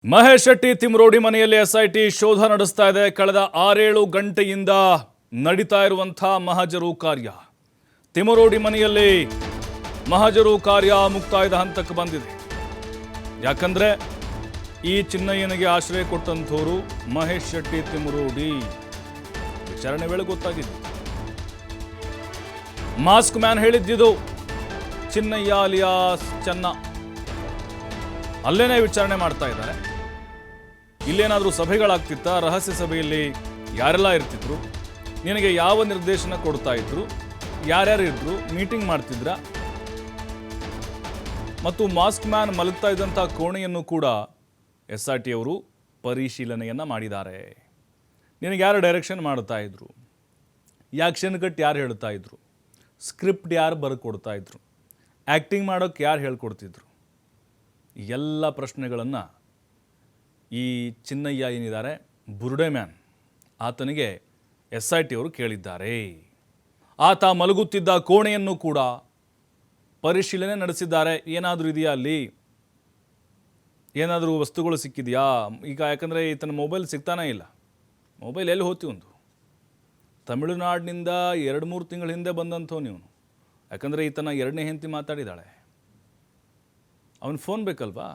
ಮಹೇಶ್ ಶೆಟ್ಟಿ ತಿಮ್ರೋಡಿ ಮನೆಯಲ್ಲಿ ಎಸ್ಐಟಿ ಶೋಧ ನಡೆಸ್ತಾ ಇದೆ. ಕಳೆದ 6-7 ಗಂಟೆಯಿಂದ ನಡೀತಾ ಇರುವಂತಹ ಮಹಜರು ಕಾರ್ಯ. ತಿಮ್ರೋಡಿ ಮನೆಯಲ್ಲಿ ಮಹಜರು ಕಾರ್ಯ ಮುಕ್ತಾಯದ ಹಂತಕ್ಕೆ ಬಂದಿದೆ. ಯಾಕಂದ್ರೆ ಈ ಚಿನ್ನಯ್ಯನಿಗೆ ಆಶ್ರಯ ಕೊಟ್ಟಂಥವರು ಮಹೇಶ್ ಶೆಟ್ಟಿ ತಿಮ್ರೋಡಿ. ವಿಚಾರಣೆ ವೇಳೆ ಗೊತ್ತಾಗಿದೆ. ಮಾಸ್ಕ್ ಮ್ಯಾನ್ ಹೇಳಿದ್ದಿದು ಚಿನ್ನಯ್ಯ ಅಲಿಯಾಸ್ ಚೆನ್ನ. ಅಲ್ಲೇನೇ ವಿಚಾರಣೆ ಮಾಡ್ತಾ ಇದ್ದಾರೆ. ಇಲ್ಲೇನಾದರೂ ಸಭೆಗಳಾಗ್ತಿತ್ತ? ರಹಸ್ಯ ಸಭೆಯಲ್ಲಿ ಯಾರೆಲ್ಲ ಇರ್ತಿದ್ರು? ನಿನಗೆ ಯಾವ ನಿರ್ದೇಶನ ಕೊಡ್ತಾ ಇದ್ರು? ಯಾರ್ಯಾರು ಇದ್ರು? ಮೀಟಿಂಗ್ ಮಾಡ್ತಿದ್ರ? ಮತ್ತು ಮಾಸ್ಕ್ ಮ್ಯಾನ್ ಮಲಗ್ತಾ ಇದ್ದಂಥ ಕೋಣೆಯನ್ನು ಕೂಡ SRT ಅವರು ಪರಿಶೀಲನೆಯನ್ನ ಮಾಡಿದ್ದಾರೆ. ನಿನಗೆ ಯಾರು ಡೈರೆಕ್ಷನ್ ಮಾಡ್ತಾ ಇದ್ರು? ಆ್ಯಕ್ಷನ್ ಕಟ್ ಯಾರು ಹೇಳ್ತಾ ಇದ್ರು? ಸ್ಕ್ರಿಪ್ಟ್ ಯಾರು ಬರ್ಕೊಡ್ತಾ ಇದ್ರು? ಆ್ಯಕ್ಟಿಂಗ್ ಮಾಡೋಕ್ಕೆ ಯಾರು ಹೇಳ್ಕೊಡ್ತಿದ್ರು? ಎಲ್ಲ ಪ್ರಶ್ನೆಗಳನ್ನು ಈ ಚಿನ್ನಯ್ಯ ಏನಿದ್ದಾರೆ ಬುರುಡೆ ಮ್ಯಾನ್ ಆತನಿಗೆ SIT ಅವರು ಕೇಳಿದ್ದಾರೆ. ಆತ ಮಲಗುತ್ತಿದ್ದ ಕೋಣೆಯನ್ನು ಕೂಡ ಪರಿಶೀಲನೆ ನಡೆಸಿದ್ದಾರೆ. ಏನಾದರೂ ಇದೆಯಾ ಅಲ್ಲಿ? ಏನಾದರೂ ವಸ್ತುಗಳು ಸಿಕ್ಕಿದೆಯಾ? ಈಗ ಯಾಕಂದರೆ ಈತನ ಮೊಬೈಲ್ ಸಿಗ್ತಾನೇ ಇಲ್ಲ. ಮೊಬೈಲ್ ಎಲ್ಲಿ ಹೋಗ್ತೀವಿ? ಒಂದು ತಮಿಳುನಾಡಿನಿಂದ 2-3 ತಿಂಗಳ ಹಿಂದೆ ಬಂದಂಥವು ನೀವು. ಯಾಕಂದರೆ ಈತನ 2ನೇ ಹೆಂಡತಿ ಮಾತಾಡಿದ್ದಾಳೆ. ಅವನ ಫೋನ್ ಬೇಕಲ್ವಾ?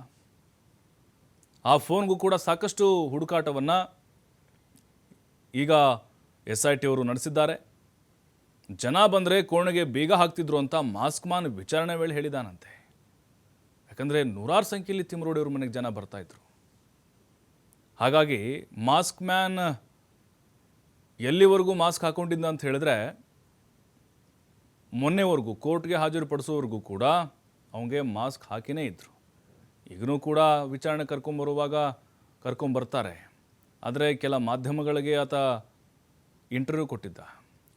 ಆ ಫೋನ್ಗೂ ಕೂಡ ಸಾಕಷ್ಟು ಹುಡುಕಾಟವನ್ನು ಈಗ SIT ಅವರು ನಡೆಸಿದ್ದಾರೆ. ಜನ ಬಂದರೆ ಕೋಣೆಗೆ ಬೀಗ ಹಾಕ್ತಿದ್ರು ಅಂತ ಮಾಸ್ಕ್ ಮ್ಯಾನ್ ವಿಚಾರಣೆ ವೇಳೆ ಹೇಳಿದಾನಂತೆ. ಯಾಕಂದರೆ 100 ಸಂಖ್ಯೆಯಲ್ಲಿ ತಿಮ್ರೋಡಿ ಅವ್ರ ಮನೆಗೆ ಜನ ಬರ್ತಾಯಿದ್ರು. ಹಾಗಾಗಿ ಮಾಸ್ಕ್ ಮ್ಯಾನ್ ಎಲ್ಲಿವರೆಗೂ ಮಾಸ್ಕ್ ಹಾಕೊಂಡಿದ್ದ ಅಂತ ಹೇಳಿದ್ರೆ, ಮೊನ್ನೆವರೆಗೂ ಕೋರ್ಟ್ಗೆ ಹಾಜರುಪಡಿಸೋವರೆಗೂ ಕೂಡ ಅವನಿಗೆ ಮಾಸ್ಕ್ ಹಾಕಿನೇ ಇದ್ದರು. ಈಗನೂ ಕೂಡ ವಿಚಾರಣೆ ಕರ್ಕೊಂಬರ್ತಾರೆ. ಆದರೆ ಕೆಲ ಮಾಧ್ಯಮಗಳಿಗೆ ಆತ ಇಂಟರ್ವ್ಯೂ ಕೊಟ್ಟಿದ್ದ.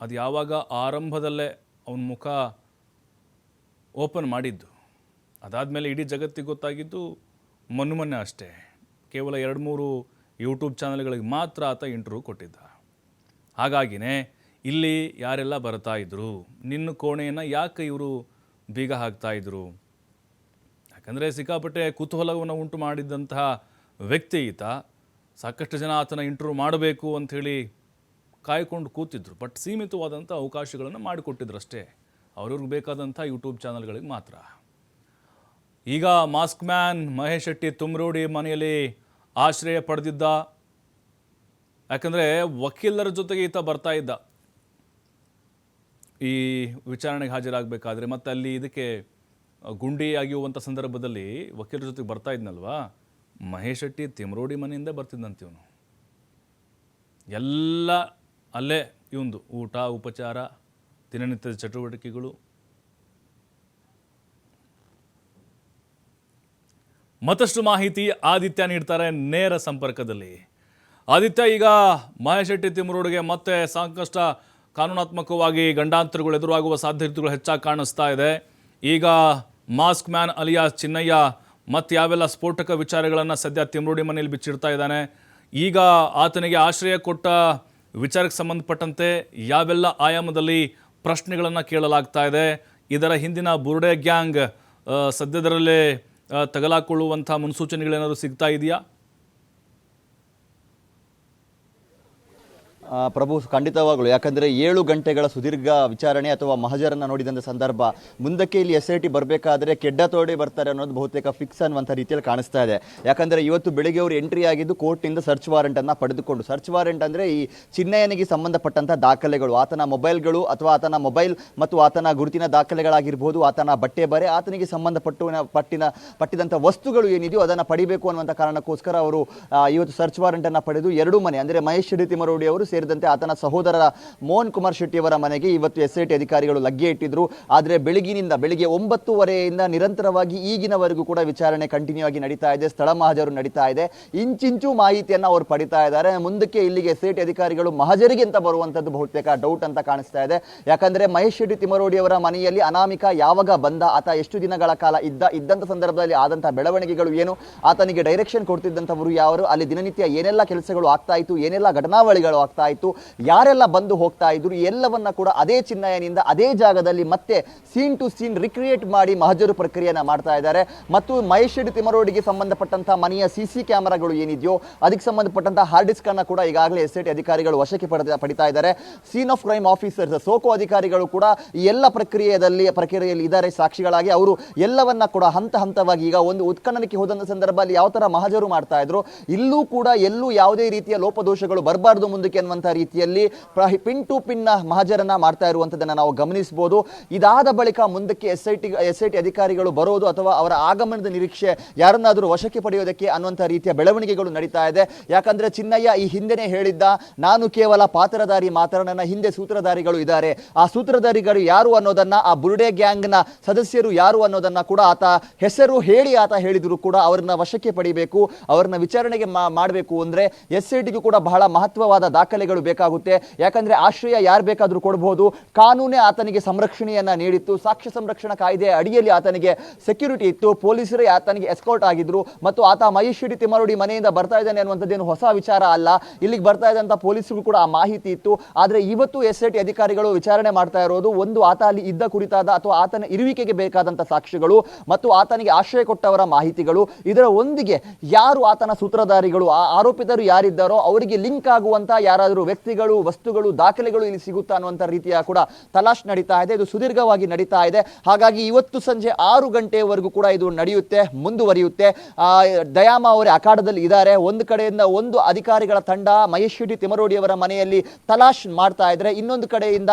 ಅದು ಯಾವಾಗ ಆರಂಭದಲ್ಲೇ ಅವನ ಮುಖ ಓಪನ್ ಮಾಡಿದ್ದು. ಅದಾದಮೇಲೆ ಇಡೀ ಜಗತ್ತಿಗೆ ಗೊತ್ತಾಗಿದ್ದು ಮೊನ್ನೆ ಅಷ್ಟೇ. ಕೇವಲ 2-3 ಯೂಟ್ಯೂಬ್ ಚಾನಲ್ಗಳಿಗೆ ಮಾತ್ರ ಆತ ಇಂಟರ್ವ್ಯೂ ಕೊಟ್ಟಿದ್ದ. ಹಾಗಾಗಿನೇ ಇಲ್ಲಿ ಯಾರೆಲ್ಲ ಬರ್ತಾ ಇದ್ರು, ನಿನ್ನ ಕೋಣೆಯನ್ನು ಯಾಕೆ ಇವರು ಬೀಗ ಹಾಕ್ತಾಯಿದ್ರು? ಯಾಕಂದರೆ ಸಿಕ್ಕಾಪಟ್ಟೆ ಕುತೂಹಲವನ್ನು ಉಂಟು ಮಾಡಿದ್ದಂತಹ ವ್ಯಕ್ತಿ ಈತ. ಸಾಕಷ್ಟು ಜನ ಆತನ ಇಂಟರ್ವ್ಯೂ ಮಾಡಬೇಕು ಅಂಥೇಳಿ ಕಾಯ್ಕೊಂಡು ಕೂತಿದ್ರು. ಬಟ್ ಸೀಮಿತವಾದಂಥ ಅವಕಾಶಗಳನ್ನು ಮಾಡಿಕೊಟ್ಟಿದ್ರು ಅಷ್ಟೇ, ಅವ್ರಿಗೆ ಬೇಕಾದಂಥ ಯೂಟ್ಯೂಬ್ ಚಾನಲ್ಗಳಿಗೆ ಮಾತ್ರ. ಈಗ ಮಾಸ್ಕ್ ಮ್ಯಾನ್ ಮಹೇಶ್ ಶೆಟ್ಟಿ ತಿಮ್ರೋಡಿ ಮನೆಯಲ್ಲಿ ಆಶ್ರಯ ಪಡೆದಿದ್ದ. ಯಾಕಂದರೆ ವಕೀಲರ ಜೊತೆಗೆ ಈತ ಬರ್ತಾ ಇದ್ದ ಈ ವಿಚಾರಣೆಗೆ ಹಾಜರಾಗಬೇಕಾದ್ರೆ. ಮತ್ತು ಅಲ್ಲಿ ಇದಕ್ಕೆ ಗುಂಡಿ ಆಗಿರುವಂಥ ಸಂದರ್ಭದಲ್ಲಿ ವಕೀಲರ ಜೊತೆಗೆ ಬರ್ತಾ ಇದ್ನಲ್ವಾ, ಮಹೇಶ್ ಶೆಟ್ಟಿ ತಿಮ್ರೋಡಿ ಮನೆಯಿಂದ ಬರ್ತಿದ್ದಂತೀವನು. ಎಲ್ಲ ಅಲ್ಲೇ ಇವಂದು ಊಟ ಉಪಚಾರ, ದಿನನಿತ್ಯದ ಚಟುವಟಿಕೆಗಳು. ಮತ್ತಷ್ಟು ಮಾಹಿತಿ ಆದಿತ್ಯ ನೀಡ್ತಾರೆ ನೇರ ಸಂಪರ್ಕದಲ್ಲಿ. ಆದಿತ್ಯ, ಈಗ ಮಹೇಶ್ ಶೆಟ್ಟಿ ತಿಮ್ರೋಡಿಗೆ ಮತ್ತೆ ಸಾಕಷ್ಟು ಕಾನೂನಾತ್ಮಕವಾಗಿ ಗಂಡಾಂತರಗಳು ಎದುರಾಗುವ ಸಾಧ್ಯತೆಗಳು ಹೆಚ್ಚಾಗಿ ಕಾಣಿಸ್ತಾ ಇದೆ. ಈಗ ಮಾಸ್ಕ್ ಮ್ಯಾನ್ ಅಲಿಯಾಸ್ ಚಿನ್ನಯ್ಯ ಮತ್ತು ಯಾವೆಲ್ಲ ಸ್ಫೋಟಕ ವಿಚಾರಗಳನ್ನು ಸದ್ಯ ತಿಮ್ರೋಡಿ ಮನೆಯಲ್ಲಿ ಬಿಚ್ಚಿಡ್ತಾ ಇದ್ದಾನೆ. ಈಗ ಆತನಿಗೆ ಆಶ್ರಯ ಕೊಟ್ಟ ವಿಚಾರಕ್ಕೆ ಸಂಬಂಧಪಟ್ಟಂತೆ ಯಾವೆಲ್ಲ ಆಯಾಮದಲ್ಲಿ ಪ್ರಶ್ನೆಗಳನ್ನು ಕೇಳಲಾಗ್ತಾ ಇದೆ? ಇದರ ಹಿಂದಿನ ಬುರುಡೆ ಗ್ಯಾಂಗ್ ಸದ್ಯದರಲ್ಲೇ ತಗಲಾಕೊಳ್ಳುವಂಥ ಮುನ್ಸೂಚನೆಗಳೇನಾದರೂ ಸಿಗ್ತಾ ಇದೆಯಾ? ಪ್ರಭು, ಖಂಡಿತವಾಗಲು. ಯಾಕಂದರೆ 7 ಗಂಟೆಗಳ ಸುದೀರ್ಘ ವಿಚಾರಣೆ ಅಥವಾ ಮಹಜರನ್ನು ನೋಡಿದಂಥ ಸಂದರ್ಭ, ಮುಂದಕ್ಕೆ ಇಲ್ಲಿ SIT ಬರಬೇಕಾದ್ರೆ ಕೆಡ್ಡ ತೋಡಿ ಬರ್ತಾರೆ ಅನ್ನೋದು ಬಹುತೇಕ ಫಿಕ್ಸ್ ಅನ್ನುವಂಥ ರೀತಿಯಲ್ಲಿ ಕಾಣಿಸ್ತಾ ಇದೆ. ಯಾಕಂದರೆ ಇವತ್ತು ಬೆಳಿಗ್ಗೆ ಅವರು ಎಂಟ್ರಿ ಆಗಿದ್ದು ಕೋರ್ಟ್ನಿಂದ ಸರ್ಚ್ ವಾರೆಂಟನ್ನು ಪಡೆದುಕೊಂಡು. ಸರ್ಚ್ ವಾರೆಂಟ್ ಅಂದರೆ ಈ ಚಿನ್ನಯ್ಯನಿಗೆ ಸಂಬಂಧಪಟ್ಟಂಥ ದಾಖಲೆಗಳು, ಆತನ ಮೊಬೈಲ್ಗಳು ಅಥವಾ ಆತನ ಮೊಬೈಲ್ ಮತ್ತು ಆತನ ಗುರುತಿನ ದಾಖಲೆಗಳಾಗಿರ್ಬೋದು, ಆತನ ಬಟ್ಟೆ ಬರೆ, ಆತನಿಗೆ ಪಟ್ಟಿದಂಥ ವಸ್ತುಗಳು ಏನಿದೆಯೋ ಅದನ್ನು ಪಡಿಬೇಕು ಅನ್ನುವಂಥ ಕಾರಣಕ್ಕೋಸ್ಕರ ಅವರು ಇವತ್ತು ಸರ್ಚ್ ವಾರೆಂಟನ್ನು ಪಡೆದು 2 ಮನೆ ಅಂದರೆ ಮಹೇಶ್ ಶೆಟ್ಟಿ ತಿಮ್ರೋಡಿ ಅವರು ಸೇರಿದಂತೆ ಆತನ ಸಹೋದರರ ಮೋಹನ್ ಕುಮಾರ್ ಶೆಟ್ಟಿ ಅವರ ಮನೆಗೆ ಇವತ್ತು SIT ಅಧಿಕಾರಿಗಳು ಲಗ್ಗೆ ಇಟ್ಟಿದ್ರು. ಆದರೆ ಬೆಳಿಗ್ಗೆ 9:30 ನಿರಂತರವಾಗಿ ಈಗಿನವರೆಗೂ ಕೂಡ ವಿಚಾರಣೆ ಕಂಟಿನ್ಯೂ ಆಗಿ ನಡೀತಾ ಇದೆ. ಸ್ಥಳ ಮಹಜರು ನಡೀತಾ ಇದೆ. ಇಂಚಿಂಚು ಮಾಹಿತಿಯನ್ನು ಅವರು ಪಡಿತಾ ಇದ್ದಾರೆ. ಮುಂದಕ್ಕೆ ಇಲ್ಲಿಗೆ SIT ಅಧಿಕಾರಿಗಳು ಮಹಜರಿಗೆ ಅಂತ ಬರುವಂಥದ್ದು ಬಹುತೇಕ ಡೌಟ್ ಅಂತ ಕಾಣಿಸ್ತಾ ಇದೆ. ಯಾಕಂದರೆ ಮಹೇಶ್ ಶೆಟ್ಟಿ ತಿಮ್ರೋಡಿ ಅವರ ಮನೆಯಲ್ಲಿ ಅನಾಮಿಕ ಯಾವಾಗ ಬಂದ, ಆತ ಎಷ್ಟು ದಿನಗಳ ಕಾಲ ಇದ್ದಂಥ ಸಂದರ್ಭದಲ್ಲಿ ಆದಂಥ ಬೆಳವಣಿಗೆಗಳು ಏನು, ಆತನಿಗೆ ಡೈರೆಕ್ಷನ್ ಕೊಡ್ತಿದ್ದಂಥವರು ಯಾರು, ಅಲ್ಲಿ ದಿನನಿತ್ಯ ಏನೆಲ್ಲ ಕೆಲಸಗಳು ಆಗ್ತಾ ಇತ್ತು, ಏನೆಲ್ಲ ಘಟನಾವಳಿಗಳು ಆಗ್ತಾ ಇತ್ತು, ಯಾರೆಲ್ಲ ಬಂದು ಹೋಗ್ತಾ ಇದ್ರು, ಎಲ್ಲವನ್ನ ಕೂಡ ಅದೇ ಚಿನ್ನಯ್ಯನಿಂದ ಅದೇ ಜಾಗದಲ್ಲಿ ಮತ್ತೆ ಸೀನ್ ಟು ಸೀನ್ ರಿಕ್ರಿಯೇಟ್ ಮಾಡಿ ಮಹಜರು ಪ್ರಕ್ರಿಯೆಯನ್ನ ಮಾಡ್ತಾ ಇದ್ದಾರೆ. ಮತ್ತು ಮಹೇಶ್ ಶೆಟ್ಟಿ ತಿಮರೋಡಿಗೆ ಸಂಬಂಧಪಟ್ಟಂತಹ ಮನೆಯ ಸಿಸಿ ಕ್ಯಾಮೆರಾಗಳು ಏನಿದೆಯೋ ಅದಕ್ಕೆ ಸಂಬಂಧಪಟ್ಟಂತಹ ಹಾರ್ಡ್ ಡಿಸ್ಕ್ ಅನ್ನ ಕೂಡ ಈಗಾಗಲೇ ಎಸ್ಐಟಿ ಅಧಿಕಾರಿಗಳು ವಶಕ್ಕೆ ಪಡಿತಾ ಇದ್ದಾರೆ. Scene of crime officers, SOCO ಅಧಿಕಾರಿಗಳು ಕೂಡ ಈ ಎಲ್ಲ ಪ್ರಕ್ರಿಯೆಯಲ್ಲಿ ಇದ್ದಾರೆ ಸಾಕ್ಷಿಗಳಾಗಿ. ಅವರು ಎಲ್ಲವನ್ನ ಕೂಡ ಹಂತ ಹಂತವಾಗಿ ಈಗ ಒಂದು ಉತ್ಖನನಕ್ಕೆ ಹೋದಂತ ಸಂದರ್ಭದಲ್ಲಿ ಯಾವ ತರ ಮಹಜರು ಮಾಡ್ತಾ ಇದ್ರು, ಇಲ್ಲೂ ಕೂಡ ಎಲ್ಲೂ ಯಾವುದೇ ರೀತಿಯ ಲೋಪದೋಷಗಳು ಬರಬಾರದು ಮುಂದಕ್ಕೆ ಅನ್ನುವಂತಹ ರೀತಿಯಲ್ಲಿ ಪಿನ್ ಟು ಪಿನ್ ಮಹಜರನ್ನ ಮಾಡ್ತಾ ಇರುವಂತದನ್ನ ನಾವು ಗಮನಿಸಬಹುದು. ಇದಾದ ಬಳಿಕ ಮುಂದಕ್ಕೆ ಎಸ್ಐಟಿ ಅಧಿಕಾರಿಗಳು ಬರೋದು ಅಥವಾ ಅವರ ಆಗಮನದ ನಿರೀಕ್ಷೆ ಯಾರನ್ನಾದರೂ ವಶಕ್ಕೆ ಪಡೆಯೋದಕ್ಕೆ ಅನ್ನುವಂಥ ರೀತಿಯ ಬೆಳವಣಿಗೆಗಳು ನಡೀತಾ ಇದೆ. ಯಾಕಂದ್ರೆ ಚಿನ್ನಯ್ಯ ಈ ಹಿಂದೆನೇ ಹೇಳಿದ್ದ, ನಾನು ಕೇವಲ ಪಾತ್ರಧಾರಿ ಮಾತ್ರ, ನನ್ನ ಹಿಂದೆ ಸೂತ್ರಧಾರಿಗಳು ಇದ್ದಾರೆ. ಆ ಸೂತ್ರಧಾರಿಗಳು ಯಾರು ಅನ್ನೋದನ್ನ, ಆ ಬುರುಡೆ ಗ್ಯಾಂಗ್ನ ಸದಸ್ಯರು ಯಾರು ಅನ್ನೋದನ್ನ ಕೂಡ ಆತ ಹೆಸರು ಹೇಳಿ ಆತ ಹೇಳಿದ್ರು ಕೂಡ ಅವರನ್ನ ವಶಕ್ಕೆ ಪಡಿಬೇಕು, ಅವರನ್ನ ವಿಚಾರಣೆಗೆ ಮಾಡಬೇಕು ಅಂದ್ರೆ ಎಸ್ಐಟಿಗೂ ಕೂಡ ಬಹಳ ಮಹತ್ವವಾದ ದಾಖಲೆಗಳು ಬೇಕಾಗುತ್ತೆ. ಯಾಕಂದ್ರೆ ಆಶ್ರಯ ಯಾರು ಬೇಕಾದ್ರೂ ಕೊಡಬಹುದು, ಕಾನೂನೇ ಆತನಿಗೆ ಸಂರಕ್ಷಣೆಯನ್ನ ನೀಡಿತ್ತು, ಸಾಕ್ಷ್ಯ ಸಂರಕ್ಷಣಾ ಕಾಯ್ದೆ ಅಡಿಯಲ್ಲಿ ಆತನಿಗೆ ಸೆಕ್ಯೂರಿಟಿ ಇತ್ತು, ಪೊಲೀಸರೇ ಆತನಿಗೆ ಎಸ್ಕಾರ್ಟ್ ಆಗಿದ್ರು. ಮತ್ತು ಆತ ಮಹೇಶ್ ಶೆಟ್ಟಿ ತಿಮರೋಡಿ ಮನೆಯಿಂದ ಬರ್ತಾ ಇದ್ದಾನೆ ಅನ್ನುವಂಥದ್ದೇನು ಹೊಸ ವಿಚಾರ ಅಲ್ಲ, ಇಲ್ಲಿಗೆ ಬರ್ತಾ ಇದ್ದಂತ ಪೊಲೀಸರಿಗೂ ಕೂಡ ಆ ಮಾಹಿತಿ ಇತ್ತು. ಆದ್ರೆ ಇವತ್ತು ಎಸ್ಐಟಿ ಅಧಿಕಾರಿಗಳು ವಿಚಾರಣೆ ಮಾಡ್ತಾ ಇರೋದು ಒಂದು ಆತ ಅಲ್ಲಿ ಇದ್ದ ಕುರಿತಾದ ಅಥವಾ ಆತನ ಇರುವಿಕೆಗೆ ಬೇಕಾದಂತ ಸಾಕ್ಷ್ಯಗಳು ಮತ್ತು ಆತನಿಗೆ ಆಶ್ರಯ ಕೊಟ್ಟವರ ಮಾಹಿತಿಗಳು, ಇದರ ಒಂದಿಗೆ ಯಾರು ಆತನ ಸೂತ್ರಧಾರಿಗಳು, ಆ ಆರೋಪಿತರು ಯಾರಿದ್ದಾರೋ ಅವರಿಗೆ ಲಿಂಕ್ ಆಗುವಂತ ಯಾರಾದರೂ ವ್ಯಕ್ತಿಗಳು, ವಸ್ತುಗಳು, ದಾಖಲೆಗಳು ಇಲ್ಲಿ ಸಿಗುತ್ತಾ ಅನ್ನುವಂಥ ರೀತಿಯ ಕೂಡ ತಲಾಶ್ ನಡೀತಾ ಇದೆ. ಇದು ಸುದೀರ್ಘವಾಗಿ ನಡೀತಾ ಇದೆ. ಹಾಗಾಗಿ ಇವತ್ತು ಸಂಜೆ 6 ಗಂಟೆವರೆಗೂ ಕೂಡ ಇದು ನಡೆಯುತ್ತೆ, ಮುಂದುವರಿಯುತ್ತೆ. ದಯಾಮ ಅವರೇ ಅಖಾಡದಲ್ಲಿ ಇದ್ದಾರೆ. ಒಂದು ಕಡೆಯಿಂದ ಒಂದು ಅಧಿಕಾರಿಗಳ ತಂಡ ಮಹೇಶ್ ಶೆಟ್ಟಿ ತಿಮರೋಡಿ ಅವರ ಮನೆಯಲ್ಲಿ ತಲಾಶ್ ಮಾಡ್ತಾ ಇದ್ರೆ, ಇನ್ನೊಂದು ಕಡೆಯಿಂದ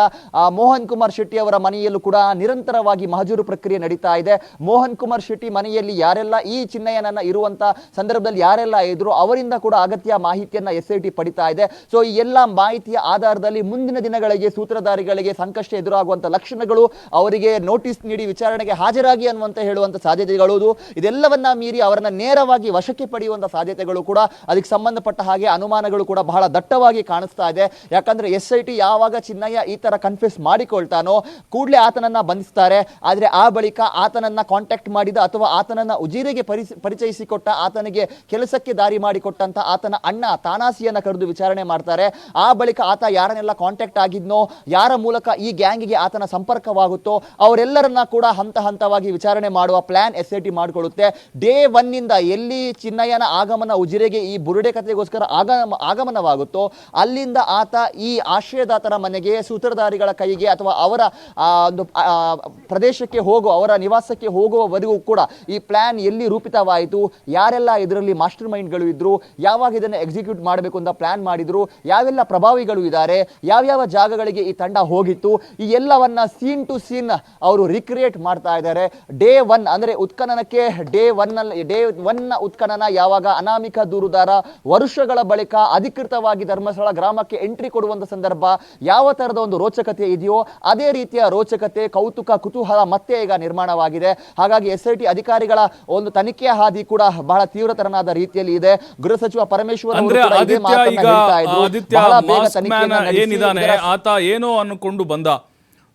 ಮೋಹನ್ ಕುಮಾರ್ ಶೆಟ್ಟಿ ಅವರ ಮನೆಯಲ್ಲೂ ಕೂಡ ನಿರಂತರವಾಗಿ ಮಹಜೂರು ಪ್ರಕ್ರಿಯೆ ನಡೀತಾ ಇದೆ. ಮೋಹನ್ ಕುಮಾರ್ ಶೆಟ್ಟಿ ಮನೆಯಲ್ಲಿ ಯಾರೆಲ್ಲ ಈ ಚಿನ್ನಯ್ಯನನ್ನ ಇರುವಂತ ಸಂದರ್ಭದಲ್ಲಿ ಯಾರೆಲ್ಲ ಇದ್ರು ಅವರಿಂದ ಕೂಡ ಅಗತ್ಯ ಮಾಹಿತಿಯನ್ನ ಎಸ್ಐಟಿ ಪಡಿತಾ ಇದೆ. ಸೊ ಈ ಎಲ್ಲ ಮಾಹಿತಿಯ ಆಧಾರದಲ್ಲಿ ಮುಂದಿನ ದಿನಗಳಿಗೆ ಸೂತ್ರಧಾರಿಗಳಿಗೆ ಸಂಕಷ್ಟ ಎದುರಾಗುವಂತ ಲಕ್ಷಣಗಳು, ಅವರಿಗೆ ನೋಟಿಸ್ ನೀಡಿ ವಿಚಾರಣೆಗೆ ಹಾಜರಾಗಿ ಅನ್ನುವಂತ ಹೇಳುವಂತ ಸಾಧ್ಯತೆಗಳು, ಇದೆಲ್ಲವನ್ನ ಮೀರಿ ಅವರನ್ನ ನೇರವಾಗಿ ವಶಕ್ಕೆ ಪಡೆಯುವಂತ ಸಾಧ್ಯತೆಗಳು ಕೂಡ ಅದಕ್ಕೆ ಸಂಬಂಧಪಟ್ಟ ಹಾಗೆ ಅನುಮಾನಗಳು ಕೂಡ ಬಹಳ ದಟ್ಟವಾಗಿ ಕಾಣಿಸ್ತಾ ಇದೆ. ಯಾಕಂದ್ರೆ ಎಸ್ಐಟಿ ಯಾವಾಗ ಚಿನ್ನಯ್ಯ ಈ ತರ ಕನ್ಫ್ಯೂಸ್ ಮಾಡಿಕೊಳ್ತಾನೋ ಕೂಡಲೇ ಆತನನ್ನ ಬಂಧಿಸ್ತಾರೆ. ಆದ್ರೆ ಆ ಬಳಿಕ ಆತನನ್ನ ಕಾಂಟ್ಯಾಕ್ಟ್ ಮಾಡಿದ ಅಥವಾ ಆತನನ್ನ ಉಜಿರೆಗೆ ಪರಿಚಯಿಸಿಕೊಟ್ಟ, ಆತನಿಗೆ ಕೆಲಸಕ್ಕೆ ದಾರಿ ಮಾಡಿಕೊಟ್ಟಂತ ಆತನ ಅಣ್ಣ ತಾನಾಸಿಯನ್ನ ಕರೆದು ವಿಚಾರಣೆ ಮಾಡ್ತಾರೆ. ಆ ಬಳಿಕ ಆತ ಯಾರನ್ನೆಲ್ಲ ಕಾಂಟ್ಯಾಕ್ಟ್ ಆಗಿದ್ನೋ, ಯಾರ ಮೂಲಕ ಈ ಗ್ಯಾಂಗಿಗೆ ಆತನ ಸಂಪರ್ಕವಾಗುತ್ತೋ ಅವರೆಲ್ಲರನ್ನ ಕೂಡ ಹಂತ ಹಂತವಾಗಿ ವಿಚಾರಣೆ ಮಾಡುವ ಪ್ಲಾನ್ ಎಸ್ಐಟಿ ಮಾಡಿಕೊಳ್ಳುತ್ತೆ. ಡೇ 1 ನಿಂದ ಎಲ್ಲಿ ಚಿನ್ನಯ್ಯನ ಆಗಮನ ಉಜಿರೆಗೆ ಈ ಬುರುಡೆ ಕಥೆಗೋಸ್ಕರ ಆಗಮನವಾಗುತ್ತೋ ಅಲ್ಲಿಂದ ಆತ ಈ ಆಶ್ರಯದಾತರ ಮನೆಗೆ, ಸೂತ್ರಧಾರಿಗಳ ಕೈಗೆ ಅಥವಾ ಅವರ ಒಂದು ಪ್ರದೇಶಕ್ಕೆ ಅವರ ನಿವಾಸಕ್ಕೆ ಹೋಗುವವರೆಗೂ ಕೂಡ ಈ ಪ್ಲಾನ್ ಎಲ್ಲಿ ರೂಪಿತವಾಯಿತು, ಯಾರೆಲ್ಲ ಇದರಲ್ಲಿ ಮಾಸ್ಟರ್ ಮೈಂಡ್ಗಳು ಇದ್ರು, ಯಾವಾಗ ಇದನ್ನು ಎಕ್ಸಿಕ್ಯೂಟ್ ಮಾಡಬೇಕು ಅಂತ ಪ್ಲಾನ್ ಮಾಡಿದ್ರು, ಯಾವೆಲ್ಲ ಪ್ರಭಾವಿಗಳು ಇದ್ದಾರೆ, ಯಾವ್ಯಾವ ಜಾಗಗಳಿಗೆ ಈ ತಂಡ ಹೋಗಿತ್ತು, ಈ ಎಲ್ಲವನ್ನ ಸೀನ್ ಟು ಸೀನ್ ಅವರು ರಿಕ್ರಿಯೇಟ್ ಮಾಡ್ತಾ ಇದ್ದಾರೆ. ಡೇ 1 ಅಂದ್ರೆ ಉತ್ಖನನಕ್ಕೆ ಡೇ 1 ಉತ್ಖನನ ಯಾವಾಗ ಅನಾಮಿಕ ದೂರುದಾರ ವರ್ಷಗಳ ಬಳಿಕ ಅಧಿಕೃತವಾಗಿ ಧರ್ಮಸ್ಥಳ ಗ್ರಾಮಕ್ಕೆ ಎಂಟ್ರಿ ಕೊಡುವಂತ ಸಂದರ್ಭ ಯಾವ ತರದ ಒಂದು ರೋಚಕತೆ ಇದೆಯೋ ಅದೇ ರೀತಿಯ ರೋಚಕತೆ, ಕೌತುಕ, ಕುತೂಹಲ ಮತ್ತೆ ಈಗ ನಿರ್ಮಾಣವಾಗಿದೆ. ಹಾಗಾಗಿ ಎಸ್ಐಟಿ ಅಧಿಕಾರಿಗಳ ಒಂದು ತನಿಖೆಯ ಹಾದಿ ಕೂಡ ಬಹಳ ತೀವ್ರತರನಾದ ರೀತಿಯಲ್ಲಿ ಇದೆ. ಗೃಹ ಸಚಿವ ಪರಮೇಶ್ವರ್ ಏನಿದಾನೆ ಆತ ಏನೋ ಅನ್ಕೊಂಡು ಬಂದ.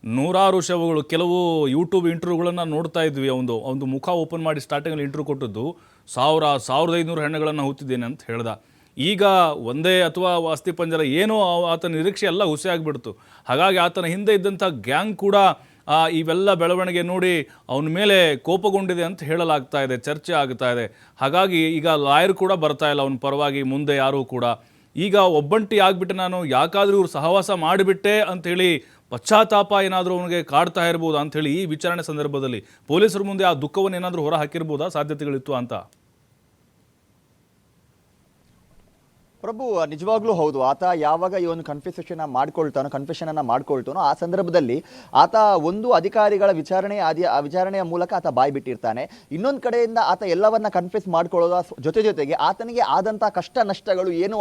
ನೂರಾರು ಶವಗಳು, ಕೆಲವು ಯೂಟ್ಯೂಬ್ ಇಂಟರ್ವ್ಯೂಗಳನ್ನು ನೋಡ್ತಾ ಇದ್ವಿ. ಒಂದು ಮುಖ ಓಪನ್ ಮಾಡಿ ಸ್ಟಾರ್ಟಿಂಗಲ್ಲಿ ಇಂಟರ್ವ್ಯೂ ಕೊಟ್ಟದ್ದು 1500 ಹೆಣ್ಣುಗಳನ್ನು ಹೂತಿದ್ದೇನೆ ಅಂತ ಹೇಳ್ದ. ಈಗ ಒಂದೇ ಅಥವಾ ಅಸ್ಥಿ ಪಂಜರ ಏನೋ ಆತನ ನಿರೀಕ್ಷೆ ಎಲ್ಲ ಹುಸಿ ಆಗಿಬಿಡ್ತು. ಹಾಗಾಗಿ ಆತನ ಹಿಂದೆ ಇದ್ದಂಥ ಗ್ಯಾಂಗ್ ಕೂಡ ಇವೆಲ್ಲ ಬೆಳವಣಿಗೆ ನೋಡಿ ಅವನ ಮೇಲೆ ಕೋಪಗೊಂಡಿದೆ ಅಂತ ಹೇಳಲಾಗ್ತಾ ಇದೆ, ಚರ್ಚೆ ಆಗ್ತಾ ಇದೆ. ಹಾಗಾಗಿ ಈಗ ಲಾಯರ್ ಕೂಡ ಬರ್ತಾ ಇಲ್ಲ ಅವನ ಪರವಾಗಿ ಮುಂದೆ ಯಾರೂ ಕೂಡ. ಈಗ ಒಬ್ಬಂಟಿ ಆಗ್ಬಿಟ್ಟೆ, ನಾನು ಯಾಕಾದರೂ ಇವ್ರು ಸಹವಾಸ ಮಾಡಿಬಿಟ್ಟೆ ಅಂಥೇಳಿ ಪಶ್ಚಾತ್ತಾಪ ಏನಾದರೂ ಅವನಿಗೆ ಕಾಡ್ತಾ ಇರ್ಬೋದು ಅಂಥೇಳಿ ಈ ವಿಚಾರಣೆ ಸಂದರ್ಭದಲ್ಲಿ ಪೊಲೀಸರ ಮುಂದೆ ಆ ದುಃಖವನ್ನು ಏನಾದರೂ ಹೊರ ಹಾಕಿರ್ಬೋದಾ, ಸಾಧ್ಯತೆಗಳಿತ್ತು ಅಂತ? ಪ್ರಭು, ನಿಜವಾಗ್ಲೂ ಹೌದು. ಆತ ಯಾವಾಗ ಈ ಒಂದು ಕನ್ಫೆಷನ್ ಅನ್ನ ಮಾಡ್ಕೊಳ್ತಾನೋ ಆ ಸಂದರ್ಭದಲ್ಲಿ ಆತ ಒಂದು ಅಧಿಕಾರಿಗಳ ವಿಚಾರಣೆಯ ಮೂಲಕ ಆತ ಬಾಯಿ ಬಿಟ್ಟಿರ್ತಾನೆ. ಇನ್ನೊಂದು ಕಡೆಯಿಂದ ಆತ ಎಲ್ಲವನ್ನ ಕನ್ಫೆಸ್ ಮಾಡ್ಕೊಳ್ಳೋದ ಜೊತೆಗೆ ಆತನಿಗೆ ಆದಂತಹ ಕಷ್ಟ ನಷ್ಟಗಳು ಏನು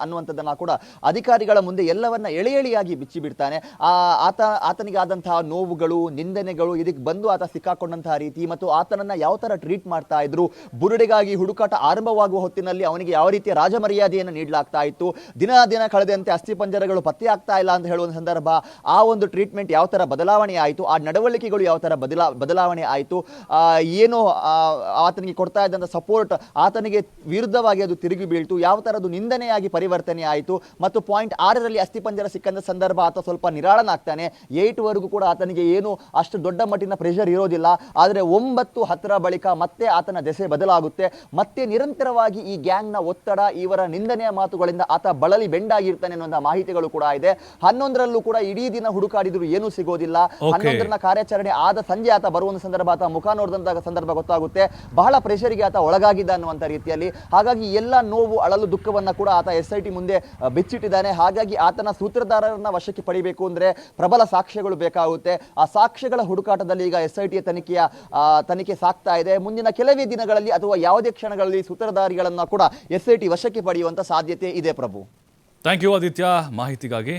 ಅನ್ನುವಂಥದ್ದನ್ನ ಕೂಡ ಅಧಿಕಾರಿಗಳ ಮುಂದೆ ಎಲ್ಲವನ್ನ ಎಳೆಯಾಗಿ ಬಿಚ್ಚಿ ಬಿಡ್ತಾನೆ. ಆತನಿಗೆ ಆದಂತಹ ನೋವುಗಳು, ನಿಂದನೆಗಳು, ಇದಕ್ಕೆ ಬಂದು ಆತ ಸಿಕ್ಕಾಕೊಂಡಂತಹ ರೀತಿ ಮತ್ತು ಆತನನ್ನ ಯಾವ ತರ ಟ್ರೀಟ್ ಮಾಡ್ತಾ ಇದ್ರು, ಬುರುಡೆಗಾಗಿ ಹುಡುಕಾಟ ಆರಂಭವಾಗುವ ಹೊತ್ತಿನಲ್ಲಿ ಅವನಿಗೆ ಯಾವ ರೀತಿಯ ರಾಜಮರ್ಯಾದೆಯನ್ನು ನೀಡಲಾಗ್ತಾ ಇತ್ತು. ದಿನ ಕಳೆದಂತೆ ಅಸ್ಥಿಪಂಜರಗಳು ಪತ್ತೆ ಆಗ್ತಾ ಇಲ್ಲ ಅಂತ ಹೇಳುವ ಸಂದರ್ಭ ಆ ಒಂದು ಟ್ರೀಟ್ಮೆಂಟ್ ಯಾವ ತರ ಬದಲಾವಣೆ ಆಯಿತು, ಆ ನಡವಳಿಕೆಗಳು ಯಾವ ತರ ಬದಲಾವಣೆ ಆಯಿತು, ಏನು ಆತನಿಗೆ ಕೊಡ್ತಾ ಇದ್ದಂಥ ಸಪೋರ್ಟ್ ಆತನಿಗೆ ವಿರುದ್ಧವಾಗಿ ಅದು ತಿರುಗಿ ಬೀಳ್ತು, ಯಾವ ತರದ್ದು ನಿಂದನೆಯಾಗಿ ಪರಿವರ್ತನೆ ಆಯಿತು. ಮತ್ತು ಪಾಯಿಂಟ್ 6ರಲ್ಲಿ ಅಸ್ಥಿಪಂಜರ ಸಿಕ್ಕಂತ ಸಂದರ್ಭ ಆತ ಸ್ವಲ್ಪ ನಿರಾಳನಾಗ್ತಾನೆ. 8 ವರೆಗೂ ಕೂಡ ಆತನಿಗೆ ಏನು ಅಷ್ಟು ದೊಡ್ಡ ಮಟ್ಟಿನ ಪ್ರೆಷರ್ ಇರೋದಿಲ್ಲ. ಆದರೆ 9, 10 ಬಳಿಕ ಮತ್ತೆ ಆತನ ದೆಸೆ ಬದಲಾಗುತ್ತೆ. ಮತ್ತೆ ನಿರಂತರವಾಗಿ ಈ ಗ್ಯಾಂಗ್ನ ಒತ್ತಡ, ಇವರ ನಿಂದನೆಯ ಮಾತುಗಳಿಂದ ಆತ ಬಳಲಿ ಬೆಂಡಾಗಿರ್ತಾನೆ ಅನ್ನುವಂಥ ಮಾಹಿತಿಗಳು ಕೂಡ ಇದೆ. 11ರಲ್ಲೂ ಕೂಡ ಇಡೀ ದಿನ ಹುಡುಕಾಡಿದ್ರು ಏನೂ ಸಿಗೋದಿಲ್ಲ. 11ರ ಕಾರ್ಯಾಚರಣೆ ಆದ ಸಂಜೆ ಆತ ಬರುವ ಸಂದರ್ಭ ಆತ ಮುಖ ನೋಡಿದಂತಹ ಸಂದರ್ಭ ಗೊತ್ತಾಗುತ್ತೆ ಬಹಳ ಪ್ರೆಷರ್ಗೆ ಆತ ಒಳಗಾಗಿದ್ದ ಅನ್ನುವಂಥ ರೀತಿಯಲ್ಲಿ. ಹಾಗಾಗಿ ಎಲ್ಲ ನೋವು, ಅಳಲು, ದುಃಖವನ್ನ ಕೂಡ ಆತ SIT ಮುಂದೆ ಬಿಚ್ಚಿಟ್ಟಿದ್ದಾನೆ. ಹಾಗಾಗಿ ಆತನ ಸೂತ್ರಧಾರರನ್ನ ವಶಕ್ಕೆ ಪಡಿಬೇಕು ಅಂದ್ರೆ ಪ್ರಬಲ ಸಾಕ್ಷ್ಯಗಳು ಬೇಕಾಗುತ್ತೆ. ಆ ಸಾಕ್ಷ್ಯಗಳ ಹುಡುಕಾಟದಲ್ಲಿ ಈಗ SIT ತನಿಖೆ ಸಾಕ್ತಾ ಇದೆ. ಮುಂದಿನ ಕೆಲವೇ ದಿನಗಳಲ್ಲಿ ಅಥವಾ ಯಾವುದೇ ಕ್ಷಣಗಳಲ್ಲಿ ಸೂತ್ರಧಾರಿಗಳನ್ನ ಕೂಡ SIT ವಶಕ್ಕೆ ಪಡೆಯುವಂತ ಸಾಧ್ಯತೆ ಇದೆ. ಪ್ರಭು, ಥ್ಯಾಂಕ್ ಯು ಆದಿತ್ಯ ಮಾಹಿತಿಗಾಗಿ.